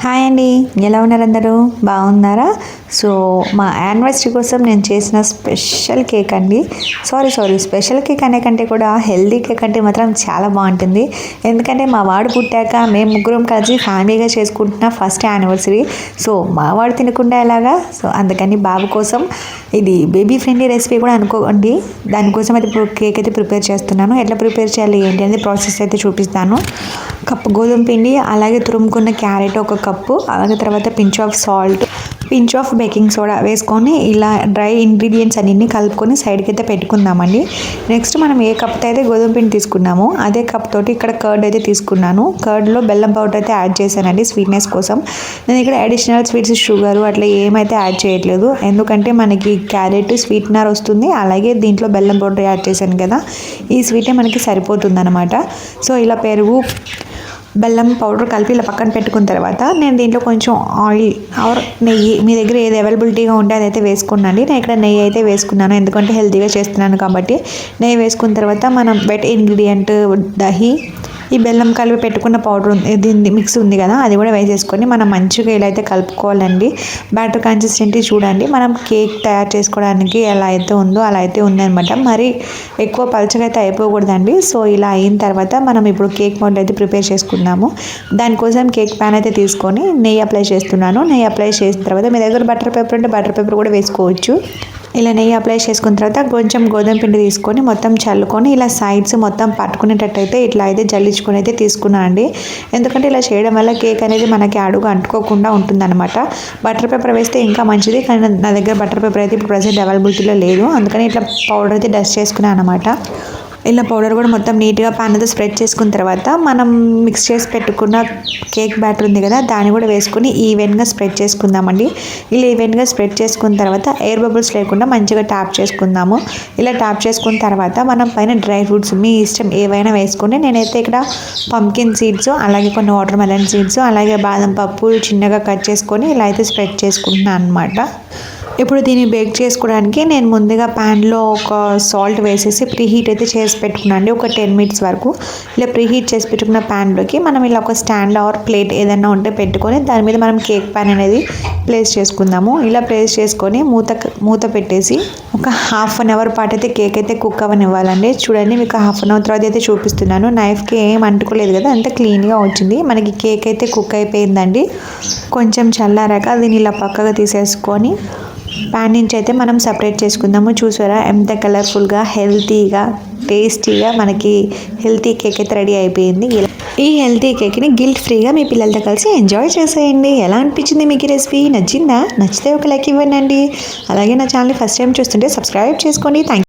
Hi అండి, ఎలా ఉన్నారు అందరూ? బాగున్నారా? సో మా యానివర్సరీ కోసం నేను చేసిన స్పెషల్ కేక్ అండి. సారీ స్పెషల్ కేక్ అనే కంటే కూడా హెల్దీ కేక్ అంటే మాత్రం చాలా బాగుంటుంది. ఎందుకంటే మా వాడు పుట్టాక మేము ముగ్గురం కలిసి ఫ్యామిలీగా చేసుకుంటున్న ఫస్ట్ యానివర్సరీ. సో మా వాడు తినకుండా ఎలాగా, సో అందుకని బాబు కోసం ఇది బేబీ ఫ్రెండ్లీ రెసిపీ కూడా అనుకోండి. దానికోసం అయితే ఇప్పుడు కేక్ అయితే ప్రిపేర్ చేస్తున్నాను. ఎట్లా ప్రిపేర్ చేయాలి ఏంటి అనేది ప్రాసెస్ అయితే చూపిస్తాను. కప్పు గోధుమ పిండి, అలాగే తురుముకున్న క్యారెట్ ఒక కప్పు, అలాగే తర్వాత pinch of salt, pinch of baking soda వేసుకొని ఇలా డ్రై ఇంగ్రీడియంట్స్ అన్నింటినీ కలుపుకొని సైడ్కి అయితే పెట్టుకుందామండి. నెక్స్ట్ మనం ఏ కప్తో అయితే గోధుమ పిండి తీసుకున్నామో అదే కప్ తోటి ఇక్కడ కర్డ్ అయితే తీసుకున్నాను. కర్డ్లో బెల్లం పౌడర్ అయితే యాడ్ చేశానండి స్వీట్నెస్ కోసం. నేను ఇక్కడ అడిషనల్ స్వీట్స్, షుగర్ అట్లా ఏమైతే యాడ్ చేయట్లేదు, ఎందుకంటే మనకి క్యారెట్ స్వీట్నర్ వస్తుంది, అలాగే దీంట్లో బెల్లం పౌడర్ యాడ్ చేశాను కదా, ఈ స్వీటే మనకి సరిపోతుంది అనమాట. సో ఇలా పెరుగు, బెల్లం పౌడర్ కలిపి ఇలా పక్కన పెట్టుకున్న తర్వాత నేను దీంట్లో కొంచెం ఆయిల్ ఆర్ నెయ్యి, మీ దగ్గర ఏది అవైలబిలిటీగా ఉంటే అదైతే వేసుకోండి. నేను ఇక్కడ నెయ్యి అయితే వేసుకున్నాను, ఎందుకంటే హెల్తీగా చేస్తున్నాను కాబట్టి. నెయ్యి వేసుకున్న తర్వాత మనం వెట్ ఇంగ్రీడియంట్ దహి, ఈ బెల్లం కలిపి పెట్టుకున్న పౌడర్ ఉంది, మిక్స్ ఉంది కదా, అది కూడా వేసేసుకొని మనం మంచిగా ఇలా అయితే కలుపుకోవాలండి. బ్యాటర్ కన్సిస్టెన్సీ చూడండి, మనం కేక్ తయారు చేసుకోవడానికి ఎలా అయితే ఉందో అలా అయితే ఉందనమాట. మరి ఎక్కువ పలచగా అయితే అయిపోకూడదండి. సో ఇలా అయిన తర్వాత మనం ఇప్పుడు కేక్ మోడల్ అయితే ప్రిపేర్ చేసుకుందాము. దానికోసం కేక్ ప్యాన్ అయితే తీసుకొని నెయ్యి అప్లై చేస్తున్నాను. నెయ్యి అప్లై చేసిన తర్వాత మీ దగ్గర బటర్ పేపర్ ఉంటే బటర్ పేపర్ కూడా వేసుకోవచ్చు. ఇలా నెయ్యి అప్లై చేసుకున్న తర్వాత కొంచెం గోధుమ పిండి తీసుకొని మొత్తం చల్లుకొని ఇలా సైడ్స్ మొత్తం పట్టుకునేటట్టయితే ఇట్లా అయితే జల్లించుకొని అయితే తీసుకున్నాను అండి. ఎందుకంటే ఇలా చేయడం వల్ల కేక్ అనేది మనకి అడుగు అంటుకోకుండా ఉంటుందన్నమాట. బటర్ పేపర్ వేస్తే ఇంకా మంచిది, కానీ నా దగ్గర బటర్ పేపర్ అయితే ఇప్పుడు ప్రజెంట్ అవైలబిలిటీలో లేదు, అందుకని ఇట్లా పౌడర్ అయితే డస్ట్ చేసుకున్నాను అనమాట. ఇలా పౌడర్ కూడా మొత్తం నీట్గా పాన్ అయితే స్ప్రెడ్ చేసుకున్న తర్వాత మనం మిక్స్ చేసి పెట్టుకున్న కేక్ బ్యాటర్ ఉంది కదా, దాన్ని కూడా వేసుకొని ఈవెన్గా స్ప్రెడ్ చేసుకుందామండి. ఇలా ఈవెన్గా స్ప్రెడ్ చేసుకున్న తర్వాత ఎయిర్ బబుల్స్ లేకుండా మంచిగా ట్యాప్ చేసుకుందాము. ఇలా ట్యాప్ చేసుకున్న తర్వాత మనం పైన డ్రై ఫ్రూట్స్ మీ ఇష్టం ఏవైనా వేసుకొని, నేనైతే ఇక్కడ పంకిన్ సీడ్స్, అలాగే కొన్ని వాటర్ మెలన్ సీడ్స్, అలాగే బాదం పప్పు చిన్నగా కట్ చేసుకొని ఇలా అయితే స్ప్రెడ్ చేసుకుంటున్నాను అనమాట. ఇప్పుడు దీన్ని బేక్ చేసుకోవడానికి నేను ముందుగా ప్యాన్లో ఒక సాల్ట్ వేసేసి ప్రీహీట్ అయితే చేసి పెట్టుకున్నాను అండి, ఒక 10 minutes వరకు. ఇలా ప్రీహీట్ చేసి పెట్టుకున్న ప్యాన్లోకి మనం ఇలా ఒక స్టాండ్ ఆర్ ప్లేట్ ఏదైనా ఉంటే పెట్టుకొని దాని మీద మనం కేక్ ప్యాన్ అనేది ప్లేస్ చేసుకుందాము. ఇలా ప్లేస్ చేసుకొని మూత పెట్టేసి ఒక 1/2 hour పాటు అయితే కేక్ అయితే కుక్ అవ్వనివ్వాలండి. చూడండి, మీకు 1/2 hour తర్వాత అయితే చూపిస్తున్నాను. నైఫ్కి ఏం అంటుకోలేదు కదా, అంత క్లీన్గా వచ్చింది. మనకి కేక్ అయితే కుక్ అయిపోయిందండి. కొంచెం చల్లారాక దీన్ని ఇలా పక్కగా తీసేసుకొని ప్యాన్ నుంచి అయితే మనం సపరేట్ చేసుకుందాము. చూసారా ఎంత కలర్ఫుల్గా, హెల్తీగా, టేస్టీగా మనకి హెల్తీ కేక్ అయితే రెడీ అయిపోయింది. ఈ హెల్తీ కేక్ని గిల్ట్ ఫ్రీగా మీ పిల్లలతో కలిసి ఎంజాయ్ చేసేయండి. ఎలా అనిపించింది మీకు ఈ రెసిపీ? నచ్చిందా? నచ్చితే ఒక లైక్ ఇవ్వండి. అలాగే నా ఛానల్ ఫస్ట్ టైం చూస్తుంటే సబ్స్క్రైబ్ చేసుకోండి. థ్యాంక్